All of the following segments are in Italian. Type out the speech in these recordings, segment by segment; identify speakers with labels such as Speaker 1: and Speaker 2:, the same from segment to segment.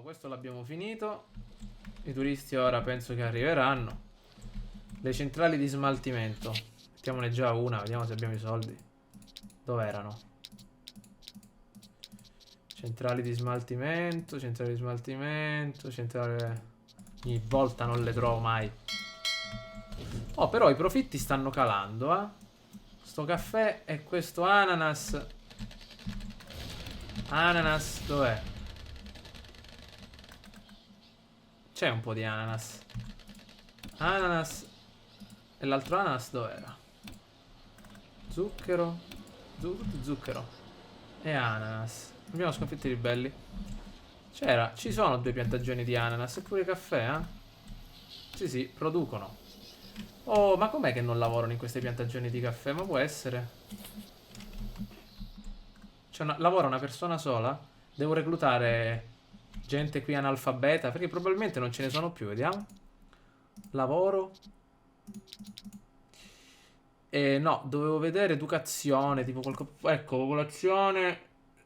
Speaker 1: questo l'abbiamo finito. I turisti ora penso che arriveranno. Le centrali di smaltimento. Mettiamone già una, vediamo se abbiamo i soldi. Dove erano? Centrali di smaltimento, centrali di smaltimento, centrali... Ogni volta non le trovo mai. Oh, però i profitti stanno calando, eh. Sto caffè e questo ananas. Ananas, dov'è? C'è un po' di ananas. Ananas. E l'altro ananas dov'era? Zucchero. Zucchero. E ananas. Abbiamo sconfitto i ribelli. C'era. Ci sono 2 piantagioni di ananas. E pure caffè, eh? Sì, sì, producono. Oh, ma com'è che non lavorano in queste piantagioni di caffè? Ma può essere. Lavora una persona sola? Devo reclutare gente qui analfabeta, perché probabilmente non ce ne sono più, vediamo. Lavoro. No, dovevo vedere educazione, tipo qualcosa... Ecco, popolazione,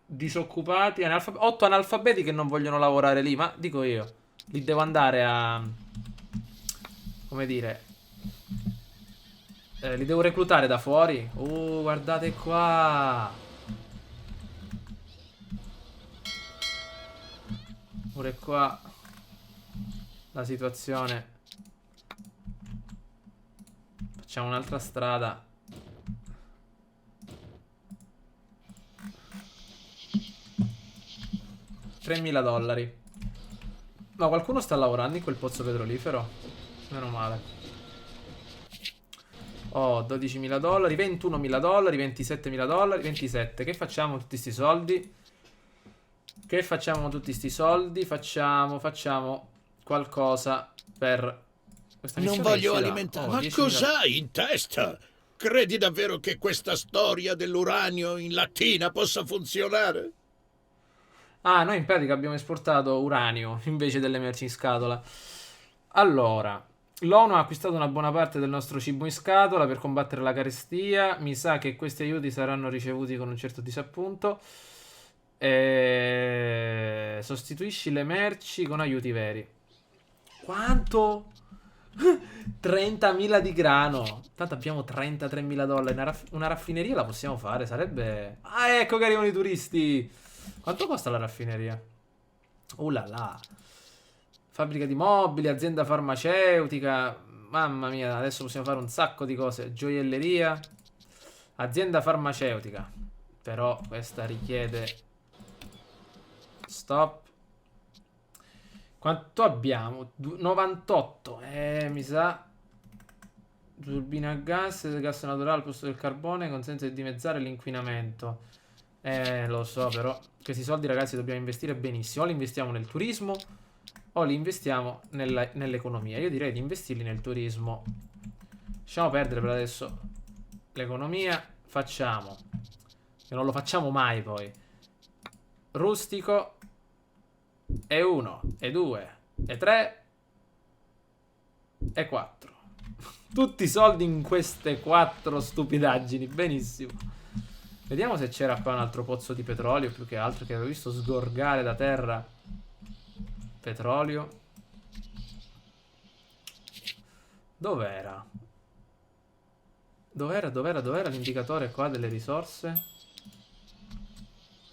Speaker 1: disoccupati, 8 analfabeti che non vogliono lavorare lì, ma dico io, li devo andare a... Come dire... li devo reclutare da fuori. Guardate qua. Pure qua la situazione. Facciamo un'altra strada. $3.000. Ma qualcuno sta lavorando in quel pozzo petrolifero? Meno male. Oh, $12.000, $21.000, $27.000, 27. Che facciamo con tutti sti soldi? Che facciamo con tutti sti soldi? Facciamo qualcosa per questa
Speaker 2: Non
Speaker 1: missione.
Speaker 2: voglio alimentare.
Speaker 3: Ma
Speaker 1: 10.000.
Speaker 3: cos'hai in testa? Credi davvero che questa storia dell'uranio in lattina possa funzionare?
Speaker 1: Ah, noi in pratica abbiamo esportato uranio invece delle merci in scatola. Allora, l'ONU ha acquistato una buona parte del nostro cibo in scatola per combattere la carestia. Mi sa che questi aiuti saranno ricevuti con un certo disappunto. Sostituisci le merci con aiuti veri. Quanto? 30.000 di grano. Tanto abbiamo $33.000. Una raffineria la possiamo fare. Sarebbe... Ah, ecco che arrivano i turisti. Quanto costa la raffineria? Là là. Fabbrica di mobili, azienda farmaceutica. Mamma mia, adesso possiamo fare un sacco di cose. Gioielleria. Azienda farmaceutica. Però questa richiede... Stop. Quanto abbiamo? 98. Mi sa. Turbina a gas naturale al posto del carbone consente di dimezzare l'inquinamento. Lo so, però questi soldi, ragazzi, dobbiamo investire benissimo. O li investiamo nel turismo o li investiamo nell'economia. Io direi di investirli nel turismo. Lasciamo perdere per adesso l'economia. Facciamo, che non lo facciamo mai poi, rustico. E 1, e 2, e 3, e 4. Tutti i soldi in queste 4 stupidaggini. Benissimo. Vediamo se c'era qua un altro pozzo di petrolio. Più che altro, che avevo visto sgorgare da terra petrolio. Dov'era? Dov'era l'indicatore qua delle risorse?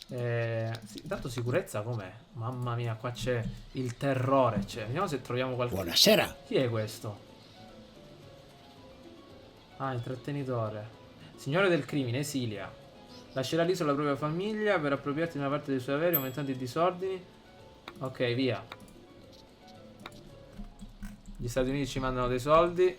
Speaker 1: Sì, intanto sicurezza com'è? Mamma mia, qua c'è il terrore. Vediamo se troviamo qualcosa.
Speaker 2: Buonasera.
Speaker 1: Chi è questo? Ah, intrattenitore. Signore del crimine, Esilia. Lascerà l'isola alla propria famiglia per appropriarti di una parte dei suoi averi, aumentando i disordini. Ok, via. Gli Stati Uniti ci mandano dei soldi.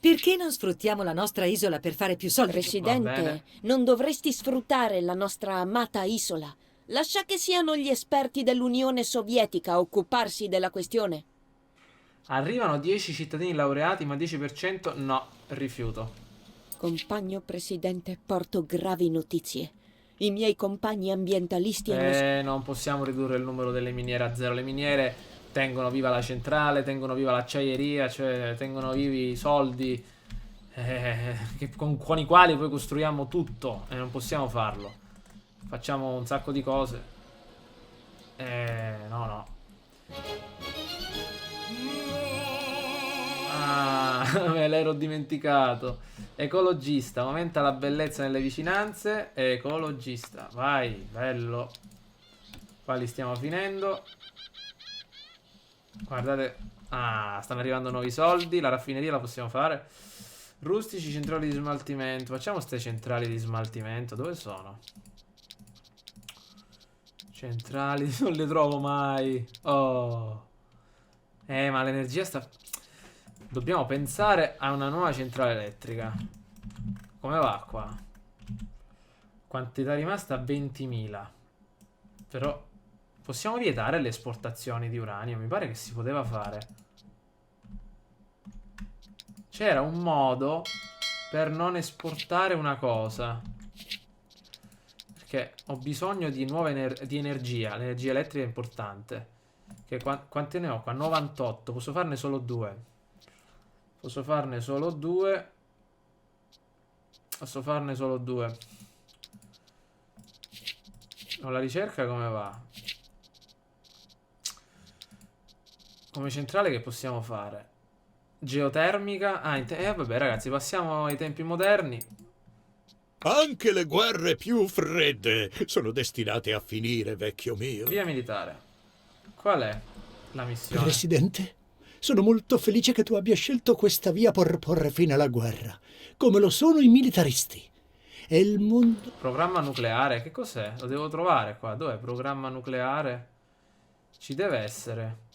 Speaker 4: Perché non sfruttiamo la nostra isola per fare più soldi?
Speaker 1: Va
Speaker 5: Presidente,
Speaker 1: bene.
Speaker 5: non dovresti sfruttare la nostra amata isola. Lascia che siano gli esperti dell'Unione Sovietica a occuparsi della questione.
Speaker 1: Arrivano 10 cittadini laureati, ma 10% no, rifiuto.
Speaker 5: Compagno presidente, porto gravi notizie. I miei compagni ambientalisti hanno...
Speaker 1: Non possiamo ridurre il numero delle miniere a zero. Le miniere tengono viva la centrale, tengono viva l'acciaieria, cioè tengono vivi i soldi con i quali poi costruiamo tutto, e non possiamo farlo. Facciamo un sacco di cose. No, no. Me l'ero dimenticato. Ecologista, aumenta la bellezza nelle vicinanze. Ecologista, vai, bello. Qua li stiamo finendo. Guardate. Ah, stanno arrivando nuovi soldi. La raffineria la possiamo fare. Rustici, centrali di smaltimento. Facciamo ste centrali di smaltimento. Dove sono? Centrali, non le trovo mai. Oh. Ma l'energia sta... Dobbiamo pensare a una nuova centrale elettrica. Come va qua? Quantità rimasta 20.000. Però possiamo vietare le esportazioni di uranio. Mi pare che si poteva fare. C'era un modo per non esportare una cosa. Perché ho bisogno di nuova di energia. L'energia elettrica è importante. Che quante ne ho qua? 98. Posso farne solo 2. Posso farne solo 2. Posso farne solo 2. Con la ricerca come va? Come centrale che possiamo fare? Geotermica. Ah, vabbè ragazzi, passiamo ai tempi moderni.
Speaker 3: Anche le guerre più fredde sono destinate a finire, vecchio mio.
Speaker 1: Via militare. Qual è la missione?
Speaker 2: Presidente, sono molto felice che tu abbia scelto questa via per porre fine alla guerra, come lo sono i militaristi. E il mondo...
Speaker 1: Programma nucleare, che cos'è? Lo devo trovare qua. Dov'è? Programma nucleare? Ci deve essere.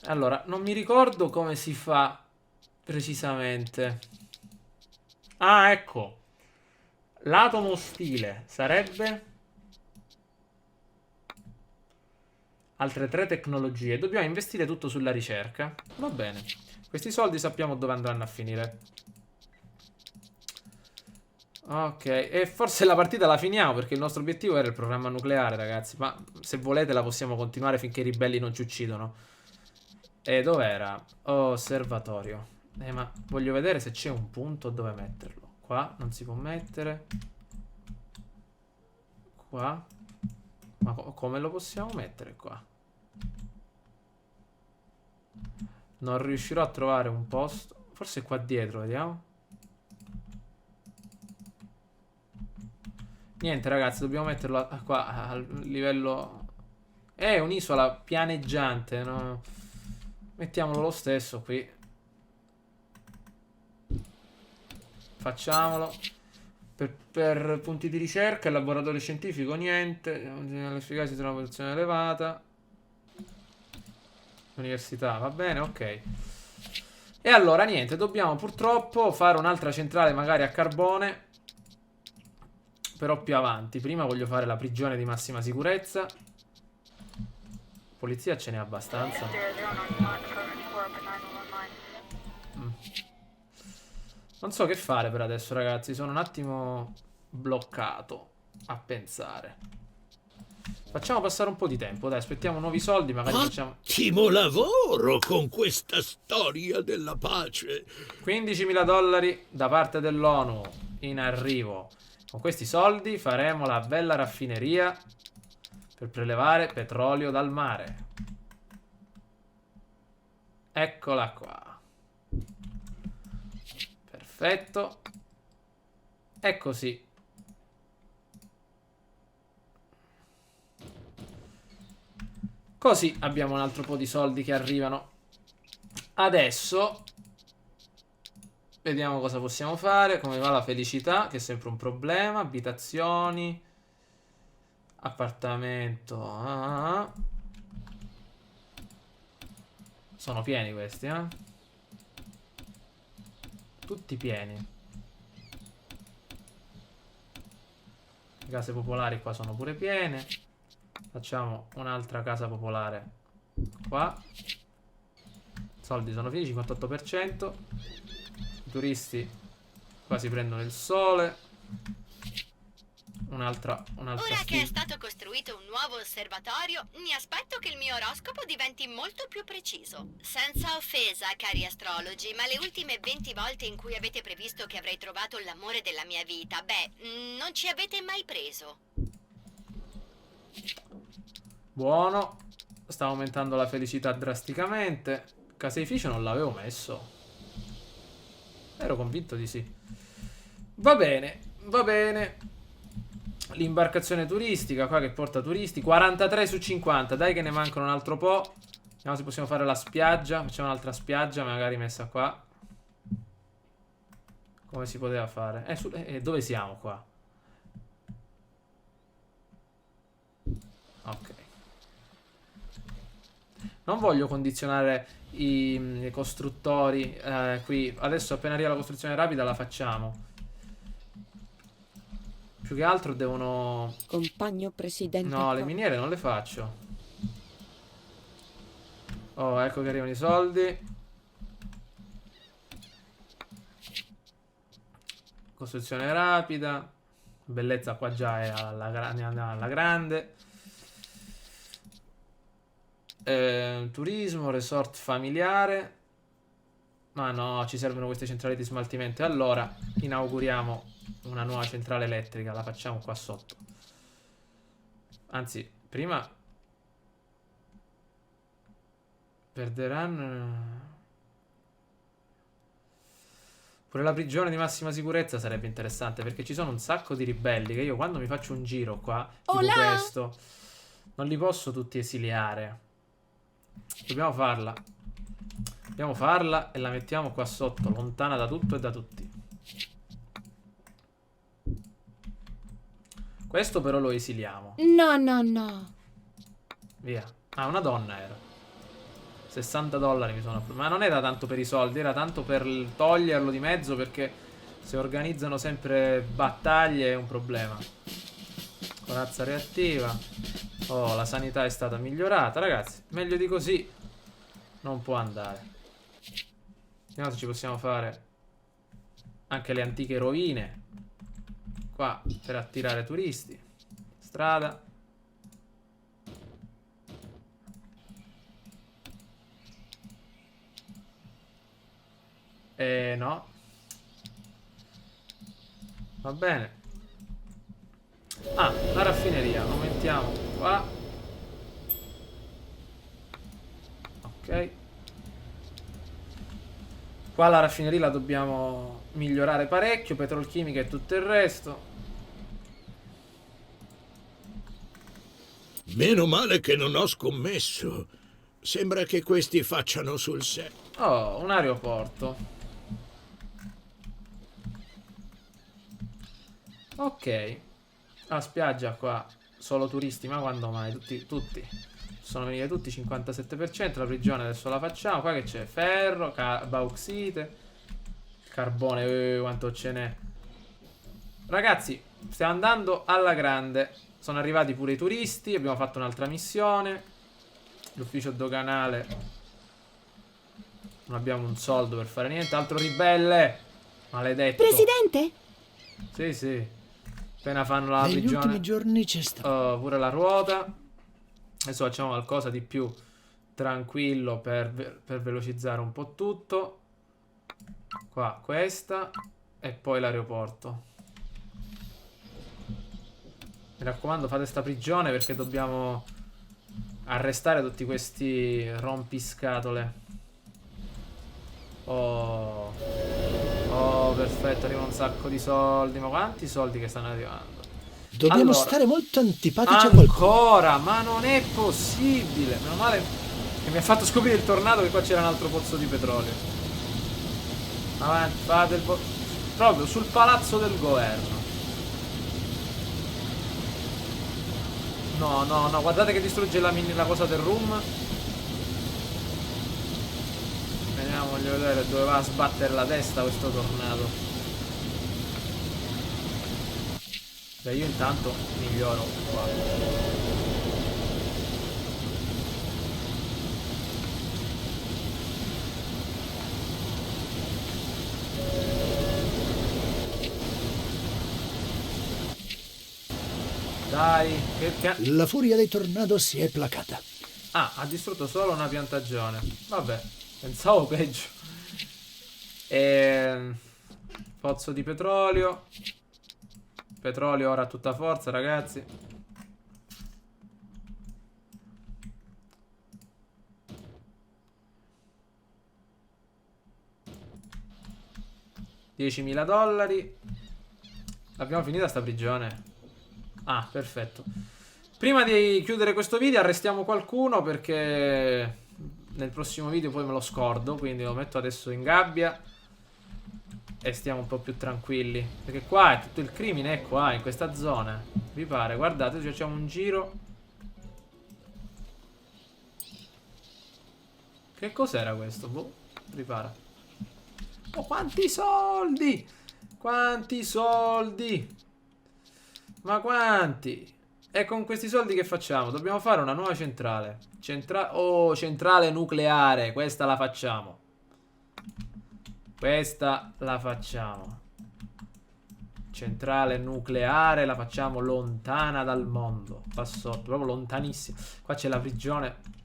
Speaker 1: Allora, non mi ricordo come si fa precisamente. Ah, ecco. L'atomo ostile sarebbe... Altre 3 tecnologie. Dobbiamo investire tutto sulla ricerca. Va bene. Questi soldi sappiamo dove andranno a finire. Ok. E forse la partita la finiamo perché il nostro obiettivo era il programma nucleare, ragazzi. Ma se volete la possiamo continuare finché i ribelli non ci uccidono. E dov'era? Osservatorio. Ma voglio vedere se c'è un punto dove metterlo. Qua non si può mettere. Qua. Ma come lo possiamo mettere qua? Non riuscirò a trovare un posto. Forse qua dietro, vediamo. Niente ragazzi, dobbiamo metterlo qua al livello... È un'isola pianeggiante, no? Mettiamolo lo stesso qui. Facciamolo. Per punti di ricerca, il laboratorio scientifico niente. L'efficacia di una posizione elevata. Università, va bene, ok. E allora niente, dobbiamo purtroppo fare un'altra centrale magari a carbone. Però più avanti. Prima voglio fare la prigione di massima sicurezza. Polizia ce n'è abbastanza. Non so che fare per adesso, ragazzi. Sono un attimo bloccato a pensare. Facciamo passare un po' di tempo. Dai, aspettiamo nuovi soldi. Magari facciamo...
Speaker 3: Ottimo lavoro con questa storia della pace.
Speaker 1: 15.000 dollari da parte dell'ONU in arrivo. Con questi soldi faremo la bella raffineria per prelevare petrolio dal mare. Eccola qua. Perfetto. E così. Così abbiamo un altro po' di soldi che arrivano. Adesso vediamo cosa possiamo fare. Come va la felicità, che è sempre un problema. Abitazioni. Appartamento. Sono pieni questi, eh? Tutti pieni. Le case popolari qua sono pure piene. Facciamo un'altra casa popolare qua. Soldi sono finiti, 58%. I turisti qua si prendono il sole. Un'altra
Speaker 6: Ora che è stato costruito un nuovo osservatorio, mi aspetto che il mio oroscopo diventi molto più preciso. Senza offesa, cari astrologi, ma le ultime 20 volte in cui avete previsto che avrei trovato l'amore della mia vita, beh, non ci avete mai preso.
Speaker 1: Buono. Sta aumentando la felicità drasticamente. caseificio non l'avevo messo. Ero convinto di sì. Va bene, va bene. L'imbarcazione turistica qua che porta turisti. 43 su 50. Dai che ne mancano un altro po'. Vediamo se possiamo fare la spiaggia. Facciamo un'altra spiaggia magari messa qua. Come si poteva fare? Dove siamo qua? Ok. Non voglio condizionare i costruttori qui. Adesso appena arriva la costruzione rapida la facciamo. Più che altro devono...
Speaker 5: Compagno presidente.
Speaker 1: No, le miniere non le faccio. Oh, ecco che arrivano i soldi. Costruzione rapida. Bellezza qua già è alla grande. Turismo, resort familiare. Ma no, ci servono queste centrali di smaltimento. E allora inauguriamo una nuova centrale elettrica. La facciamo qua sotto. Anzi, prima perderanno. Pure la prigione di massima sicurezza sarebbe interessante, perché ci sono un sacco di ribelli che io quando mi faccio un giro qua, tipo
Speaker 5: Hola!
Speaker 1: questo, non li posso tutti esiliare. Dobbiamo farla. Dobbiamo farla e la mettiamo qua sotto, lontana da tutto e da tutti. Questo però lo esiliamo.
Speaker 5: No, no, no.
Speaker 1: Via. Ah, una donna era. $60 mi sono... Ma non era tanto per i soldi, era tanto per toglierlo di mezzo, perché se organizzano sempre battaglie è un problema. Corazza reattiva. Oh, la sanità è stata migliorata, ragazzi. Meglio di così non può andare. Vediamo se ci possiamo fare anche le antiche rovine qua per attirare turisti. Strada. No. Va bene. Ah, la raffineria. Aumentiamo qua. Ok. Qua la raffineria la dobbiamo migliorare parecchio. Petrolchimica e tutto il resto.
Speaker 3: Meno male che non ho scommesso. Sembra che questi facciano sul serio.
Speaker 1: Oh, un aeroporto. Ok. La spiaggia qua. Solo turisti, ma quando mai? Tutti. Sono venuti tutti, 57%. La prigione adesso la facciamo. Qua che c'è? Ferro, bauxite, carbone, quanto ce n'è. Ragazzi, stiamo andando alla grande. Sono arrivati pure i turisti. Abbiamo fatto un'altra missione. L'ufficio doganale. Non abbiamo un soldo per fare niente. Altro ribelle. Maledetto.
Speaker 5: Presidente?
Speaker 1: Sì, sì. Appena fanno la
Speaker 2: Negli
Speaker 1: prigione.
Speaker 2: ultimi giorni c'è stato.
Speaker 1: Pure la ruota. Adesso facciamo qualcosa di più tranquillo per velocizzare un po' tutto. Qua questa. E poi l'aeroporto. Mi raccomando, fate sta prigione perché dobbiamo arrestare tutti questi rompiscatole. Oh. Oh, perfetto, arriva un sacco di soldi. Ma quanti soldi che stanno arrivando?
Speaker 2: Dobbiamo
Speaker 1: Allora,
Speaker 2: stare molto antipatici a qualcuno.
Speaker 1: ancora, ma non è possibile. Meno male che mi ha fatto scoprire il tornado che qua c'era un altro pozzo di petrolio. Avanti, fate il proprio sul palazzo del governo. No, no, no, guardate che distrugge la cosa del room. Vediamo, voglio vedere dove va a sbattere la testa questo tornado. Beh, io intanto miglioro qua. Dai,
Speaker 2: La furia dei tornado si è placata.
Speaker 1: Ah, ha distrutto solo una piantagione. Vabbè, pensavo peggio. Pozzo di petrolio. Petrolio ora a tutta forza, ragazzi. 10.000 dollari. Abbiamo finita sta prigione. Ah, perfetto. Prima di chiudere questo video arrestiamo qualcuno perché nel prossimo video poi me lo scordo. Quindi lo metto adesso in gabbia e stiamo un po' più tranquilli. Perché qua è tutto il crimine, è qua, in questa zona. Vi pare? Guardate, ci facciamo un giro. Che cos'era questo? Boh, ripara. Oh, quanti soldi! Quanti soldi! Ma quanti? E con questi soldi che facciamo? Dobbiamo fare una nuova centrale. Oh, centrale nucleare. Questa la facciamo. Questa la facciamo. Centrale nucleare la facciamo lontana dal mondo. Qua sotto, proprio lontanissima. Qua c'è la prigione.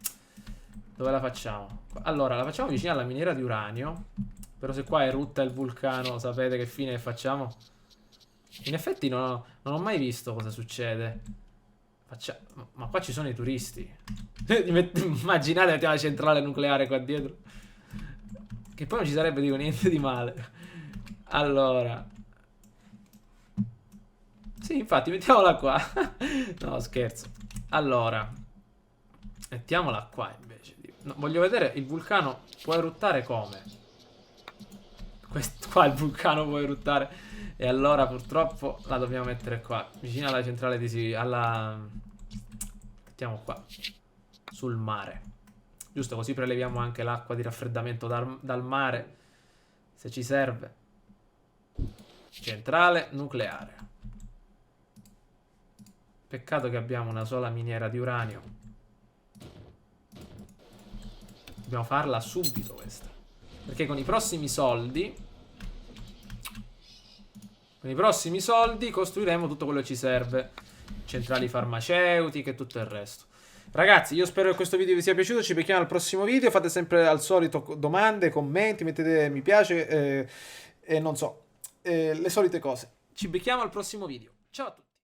Speaker 1: Dove la facciamo? Allora, la facciamo vicino alla miniera di uranio. Però se qua erutta il vulcano, sapete che fine facciamo? In effetti non ho mai visto cosa succede. Ma qua ci sono i turisti. Immaginate, mettiamo la centrale nucleare qua dietro. Che poi non ci sarebbe, dico, niente di male. Allora. Sì, infatti, mettiamola qua. No, scherzo. Allora. Mettiamola qua invece. No, voglio vedere, il vulcano può eruttare come? Questo qua il vulcano può eruttare. E allora purtroppo la dobbiamo mettere qua, vicino alla centrale di mettiamo qua, sul mare. Giusto, così preleviamo anche l'acqua di raffreddamento dal mare, se ci serve. Centrale nucleare. Peccato che abbiamo una sola miniera di uranio. Dobbiamo farla subito questa. Perché con i prossimi soldi costruiremo tutto quello che ci serve. Centrali farmaceutiche e tutto il resto. Ragazzi, io spero che questo video vi sia piaciuto. Ci becchiamo al prossimo video. Fate sempre al solito domande, commenti, mettete mi piace e non so, le solite cose. Ci becchiamo al prossimo video. Ciao a tutti.